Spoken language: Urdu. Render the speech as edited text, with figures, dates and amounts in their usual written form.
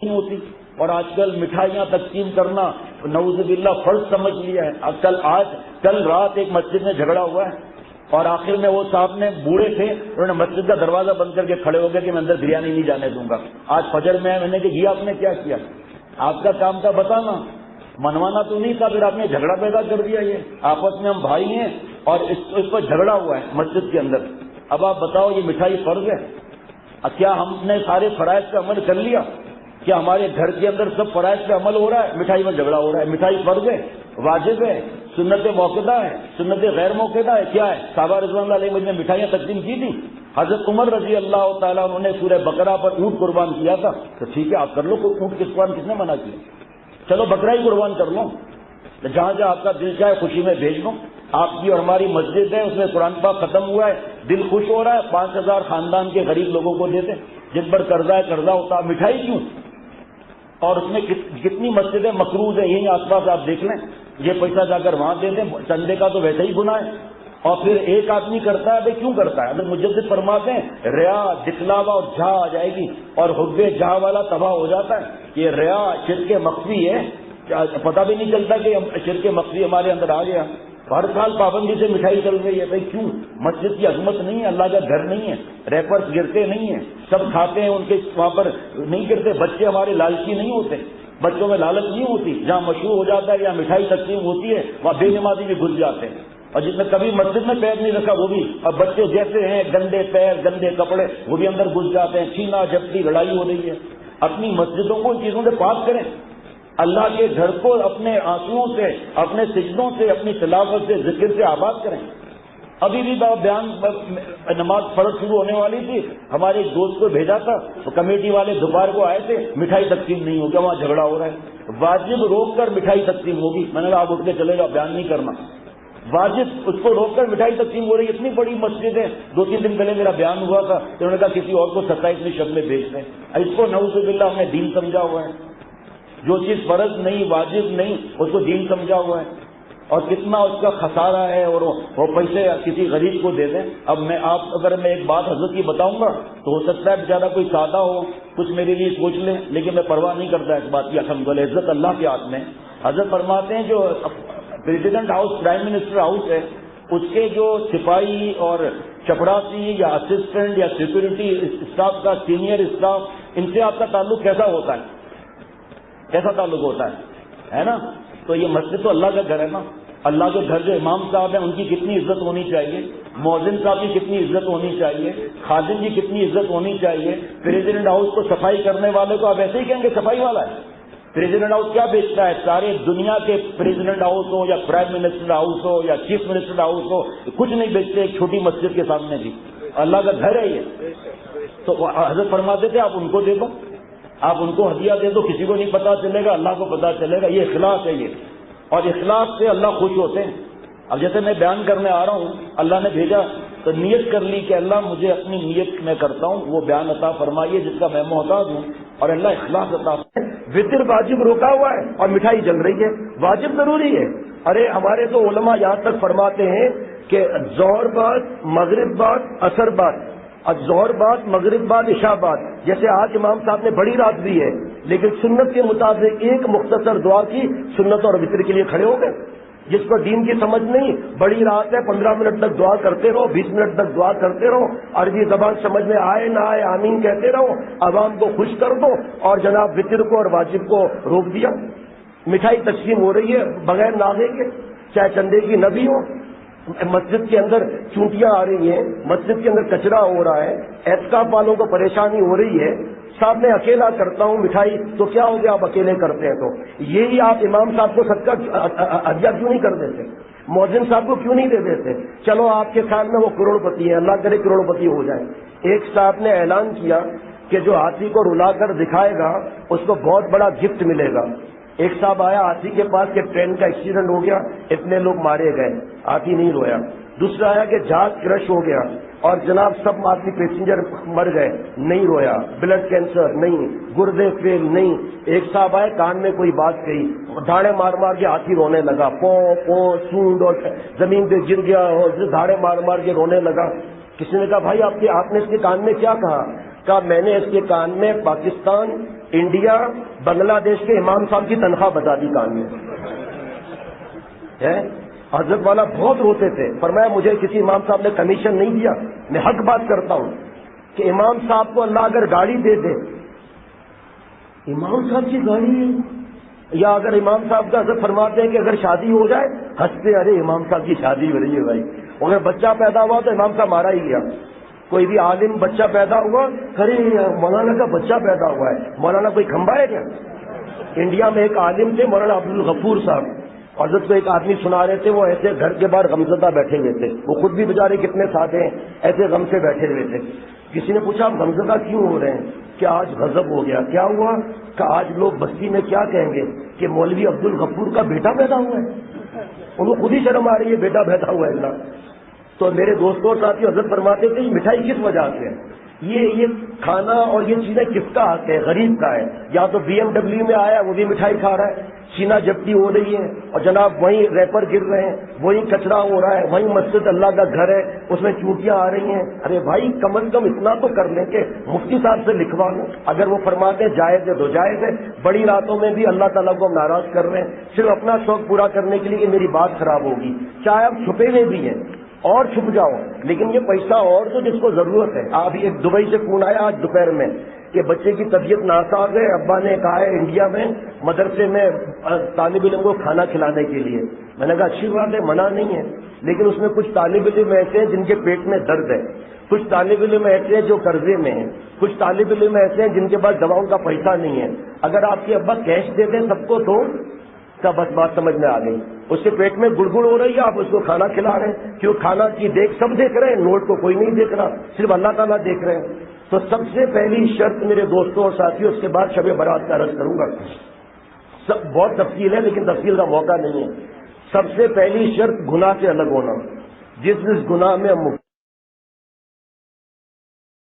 نہیں ہوتی، اور آج کل مٹھائیاں تقسیم کرنا نعوذ باللہ فرض سمجھ لیا ہے۔ کل رات ایک مسجد میں جھگڑا ہوا ہے، اور آخر میں وہ صاحب نے بوڑھے تھے، انہوں نے مسجد کا دروازہ بند کر کے کھڑے ہو گئے کہ میں اندر بریانی نہیں جانے دوں گا۔ آج فجر میں نے کہا یہ آپ نے کیا کیا؟ آپ کا کام تھا بتانا، منوانا تو نہیں تھا، پھر آپ نے جھگڑا پیدا کر دیا۔ یہ آپس میں ہم بھائی ہیں اور اس پر جھگڑا ہوا ہے مسجد کے اندر۔ اب آپ بتاؤ یہ مٹھائی فرض ہے؟ کیا ہم نے سارے فرائض پہ عمل کر لیا؟ کیا ہمارے گھر کے اندر سب فرائض پہ عمل ہو رہا ہے؟ مٹھائی میں جھگڑا ہو رہا ہے۔ مٹھائی فرض ہے، واجب ہے، سنت موقعہ ہے، سنت غیر موقعہ ہے، کیا ہے؟ صحابہ رضوان اللہ علیہ نے مٹھائیاں تقسیم کی تھی۔ حضرت عمر رضی اللہ تعالیٰ انہوں نے سورہ بقرہ پر اونٹ قربان کیا تھا، تو ٹھیک ہے آپ کر لو، اونٹ کس نے منع کیا؟ چلو بکرا ہی قربان کر لو، جہاں جہاں آپ کا دل چاہے خوشی میں بھیج لو۔ آپ کی اور ہماری مسجد ہے، اس میں قرآن پاک ختم ہوا ہے، دل خوش ہو رہا ہے، 5000 خاندان کے غریب لوگوں کو دیتے، جن پر قرضہ ہے قرضہ ہوتا، مٹھائی کیوں؟ اور اس میں کتنی مسجدیں مقروض ہیں، یہیں آس پاس آپ دیکھ لیں، یہ پیسہ جا کر وہاں دے دیں، چندے کا تو ویسے ہی گناہ ہے۔ اور پھر ایک آدمی کرتا ہے، بھائی کیوں کرتا ہے؟ اگر مجدد فرماتے ہیں ریا، دکھلاوا اور جھا آ جائے گی، اور حب جھا والا تباہ ہو جاتا ہے۔ یہ ریا شرک مخفی ہے، پتہ بھی نہیں چلتا کہ شرک مخفی ہمارے اندر آ گیا۔ ہر سال پابندی سے مٹھائی چل رہی ہے، بھائی کیوں؟ مسجد کی عظمت نہیں ہے، اللہ کا گھر نہیں ہے، ریپرز گرتے نہیں ہیں، سب کھاتے ہیں، ان کے وہاں پر نہیں گرتے۔ بچے ہمارے لالچی نہیں ہوتے، بچوں میں لالچ نہیں ہوتی، جہاں مشہور ہو جاتا ہے یا مٹھائی تقسیم ہوتی ہے وہاں بے نمازی بھی گھس جاتے ہیں، اور جس نے کبھی مسجد میں پیر نہیں رکھا وہ بھی، اور بچے جیسے ہیں گندے پیر گندے کپڑے وہ بھی اندر گھس جاتے ہیں، چھینا جھپٹی لڑائی ہو رہی ہے۔ اپنی مسجدوں کو ان چیزوں سے پاک کریں، اللہ کے گھر کو اپنے آنسوؤں سے، اپنے سجدوں سے، اپنی تلاوت سے، ذکر سے آباد کریں۔ ابھی بھی بیان نماز فرض شروع ہونے والی تھی، ہمارے ایک دوست کو بھیجا تھا، تو کمیٹی والے دوپہر کو آئے تھے، مٹھائی تقسیم نہیں ہو گیا، وہاں جھگڑا ہو رہا ہے۔ واجب روک کر مٹھائی تقسیم ہوگی، میں نے کہا آپ اٹھ کے چلے گا، بیان نہیں کرنا، واجب اس کو روک کر مٹھائی تقسیم ہو رہی ہے۔ اتنی بڑی مسجد ہے، 2-3 دن پہلے میرا بیان ہوا تھا، انہوں نے کہا کسی اور کو 27ویں شب میں بھیج دیں۔ اس کو نعوذ باللہ ہم نے دین سمجھا ہوا ہے، جو چیز فرض نہیں واجب نہیں اس کو دین سمجھا ہوا ہے، اور کتنا اس کا خسارہ ہے، اور وہ پیسے کسی غریب کو دے دیں۔ اب اگر میں ایک بات حضرت کی بتاؤں گا تو ہو سکتا ہے بیچارہ کوئی سادہ ہو، کچھ میرے لیے سوچ لیں، لیکن میں پرواہ نہیں کرتا اس بات کی، الحمدللہ عزت اللہ کے ہاتھ میں۔ حضرت فرماتے ہیں جو president house, prime minister house ہے، اس کے جو سپاہی اور چپڑاسی یا اسسٹنٹ یا سیکورٹی اسٹاف کا سینئر اسٹاف، ان سے آپ کا تعلق کیسا ہوتا ہے؟ کیسا تعلق ہوتا ہے نا؟ تو یہ مسجد تو اللہ کا گھر ہے نا، اللہ کے گھر جو امام صاحب ہیں ان کی کتنی عزت ہونی چاہیے، مؤذن صاحب کی کتنی عزت ہونی چاہیے، خادم کی کتنی عزت ہونی چاہیے۔ پریزیڈنٹ ہاؤس کو صفائی کرنے والے کو آپ ایسے ہی کہیں گے صفائی والا ہے؟ پریزیڈنٹ ہاؤس کیا بیچتا ہے؟ سارے دنیا کے پریزیڈنٹ ہاؤس ہو یا پرائم منسٹر ہاؤس ہو یا چیف منسٹر ہاؤس ہو، کچھ نہیں بیچتے ایک چھوٹی مسجد کے سامنے بھی، اللہ کا گھر ہے یہ۔ تو حضرت فرماتے تھے آپ ان کو دے دو، آپ ان کو ہدیہ دے دو، کسی کو نہیں پتا چلے گا، اللہ کو پتا چلے گا، یہ اخلاص ہے یہ، اور اخلاص سے اللہ خوش ہوتے ہیں۔ اب جیسے میں بیان کرنے آ رہا ہوں، اللہ نے بھیجا تو نیت کر لی کہ اللہ مجھے اپنی نیت میں کرتا ہوں وہ بیان عطا فرمائیے جس کا میں محتاج ہوں، اور اللہ اخلاص عطا فرمائے۔ وطر واجب روکا ہوا ہے اور مٹھائی جل رہی ہے، واجب ضروری ہے۔ ارے ہمارے تو علماء یہاں تک فرماتے ہیں کہ ظہر بعد، مغرب بعد، عصر بعد، ظہر بعد، مغرب بعد، عشاء بعد، جیسے آج امام صاحب نے بڑی رات دی ہے، لیکن سنت کے مطابق ایک مختصر دعا کی، سنت اور وطر کے لیے کھڑے ہو گئے۔ جس کو دین کی سمجھ نہیں، بڑی رات ہے 15 منٹ تک دعا کرتے رہو، 20 منٹ تک دعا کرتے رہو، عربی زبان سمجھ میں آئے نہ آئے آمین کہتے رہو، عوام کو خوش کر دو، اور جناب وطر کو اور واجب کو روک دیا۔ مٹھائی تقسیم ہو رہی ہے بغیر ناغے کے، چاہے چندے کی نہ بھی ہو، مسجد کے اندر چونٹیاں آ رہی ہیں، مسجد کے اندر کچرا ہو رہا ہے، اعتکاف والوں کو پریشانی ہو رہی ہے، صاحب میں اکیلا کرتا ہوں مٹھائی، تو کیا ہو گیا آپ اکیلے کرتے ہیں تو یہی آپ امام صاحب کو صدقہ ہدیہ کیوں نہیں کر دیتے؟ مؤذن صاحب کو کیوں نہیں دے دیتے؟ چلو آپ کے خیال میں وہ کروڑ پتی ہے، اللہ کرے کروڑ پتی ہو جائے۔ ایک صاحب نے اعلان کیا کہ جو ہاتھی کو رلا کر دکھائے گا اس کو بہت بڑا گفٹ ملے گا۔ ایک صاحب آیا ہاتھی کے پاس کہ ٹرین کا ایکسیڈنٹ ہو گیا، اتنے لوگ مارے گئے، ہاتھی نہیں رویا۔ دوسرا آیا کہ جہاز کرش ہو گیا اور جناب سب آدمی پیسنجر مر گئے، نہیں رویا۔ بلڈ کینسر نہیں، گردے فیل نہیں۔ ایک صاحب آئے کان میں کوئی بات کہی، دھاڑے مار مار کے ہاتھی رونے لگا، پو پو سونڈ اور زمین پہ گر گیا اور دھاڑے مار مار کے رونے لگا۔ کسی نے کہا بھائی آپ نے اس کے کان میں کیا کہا؟ کہا میں نے اس کے کان میں پاکستان، انڈیا، بنگلہ دیش کے امام صاحب کی تنخواہ بتا دی کان میں. حضرت والا بہت روتے تھے. فرمایا مجھے کسی امام صاحب نے کمیشن نہیں دیا، میں حق بات کرتا ہوں کہ امام صاحب کو اللہ اگر گاڑی دے دے، امام صاحب کی گاڑی، یا اگر امام صاحب کا حضرت فرماتے ہیں کہ اگر شادی ہو جائے ہنستے، ارے امام صاحب کی شادی ہو رہی ہے بھائی. اگر بچہ پیدا ہوا تو امام صاحب مارا ہی گیا. کوئی بھی عالم بچہ پیدا ہوا، ارے مولانا کا بچہ پیدا ہوا ہے، مولانا کوئی کھمبا ہے کیا؟ انڈیا میں ایک عالم تھے مولانا عبدالغفور صاحب، حضرت کو ایک آدمی سنا رہے تھے، وہ ایسے گھر کے باہر غمزدہ بیٹھے ہوئے تھے، وہ خود بھی بیچارے کتنے سادے ہیں، ایسے غم سے بیٹھے ہوئے تھے. کسی نے پوچھا آپ غمزدہ کیوں ہو رہے ہیں؟ کہ آج غضب ہو گیا. کیا ہوا؟ کہ آج لوگ بستی میں کیا کہیں گے کہ مولوی عبدالغفور کا بیٹا پیدا ہوا ہے. ان کو خود ہی شرم آ رہی ہے، بیٹا پیدا ہوا ہے نا. تو میرے دوستوں اور ساتھی حضرت فرماتے تھے یہ مٹھائی کس وجہ سے ہے؟ یہ کھانا اور یہ چیزیں کس کا حق ہے؟ غریب کا ہے. یا تو بی ایم ڈبلیو میں آیا وہ بھی مٹھائی کھا رہا ہے، سینہ جپٹی ہو رہی ہے، اور جناب وہیں ریپر گر رہے ہیں، وہیں کچرا ہو رہا ہے، وہیں مسجد اللہ کا گھر ہے اس میں چونٹیاں آ رہی ہیں. ارے بھائی کم از کم اتنا تو کر لیں کہ مفتی صاحب سے لکھوا لوں. اگر وہ فرماتے ہیں جائز ہے تو جائز ہے. بڑی راتوں میں بھی اللہ تعالیٰ کو ہم ناراض کر رہے ہیں صرف اپنا شوق پورا کرنے کے لیے کہ میری بات خراب ہوگی. چاہے آپ چھپے ہوئے بھی ہیں اور چھپ جاؤ، لیکن یہ پیسہ اور تو جس کو ضرورت ہے. ابھی ایک دبئی سے فون آیا آج دوپہر میں کہ بچے کی طبیعت ناساز ہے، ابا نے کہا ہے انڈیا میں مدرسے میں طالب علم کو کھانا کھلانے کے لیے. میں نے کہا اچھی بات ہے، منع نہیں ہے، لیکن اس میں کچھ طالب علم ایسے ہیں جن کے پیٹ میں درد ہے، کچھ طالب علم ایسے ہیں جو قرضے میں ہیں، کچھ طالب علم ایسے ہیں جن کے پاس دواؤں کا پیسہ نہیں ہے. اگر آپ کے ابا کیش دے دیں سب کو تو کا بس بات سمجھ میں آ گئی. اس کے پیٹ میں گڑگڑ ہو رہی ہے، آپ اس کو کھانا کھلا رہے ہیں. کیوں؟ کھانا کی دیکھ سب دیکھ رہے ہیں، نوٹ کو کوئی نہیں دیکھ رہا، صرف اللہ تعالیٰ دیکھ رہے ہیں. تو سب سے پہلی شرط میرے دوستوں اور ساتھیوں، اس کے بعد شب برات کا عرض کروں گا. بہت تفصیل ہے لیکن تفصیل کا موقع نہیں ہے. سب سے پہلی شرط گناہ سے الگ ہونا. جس گناہ میں ہم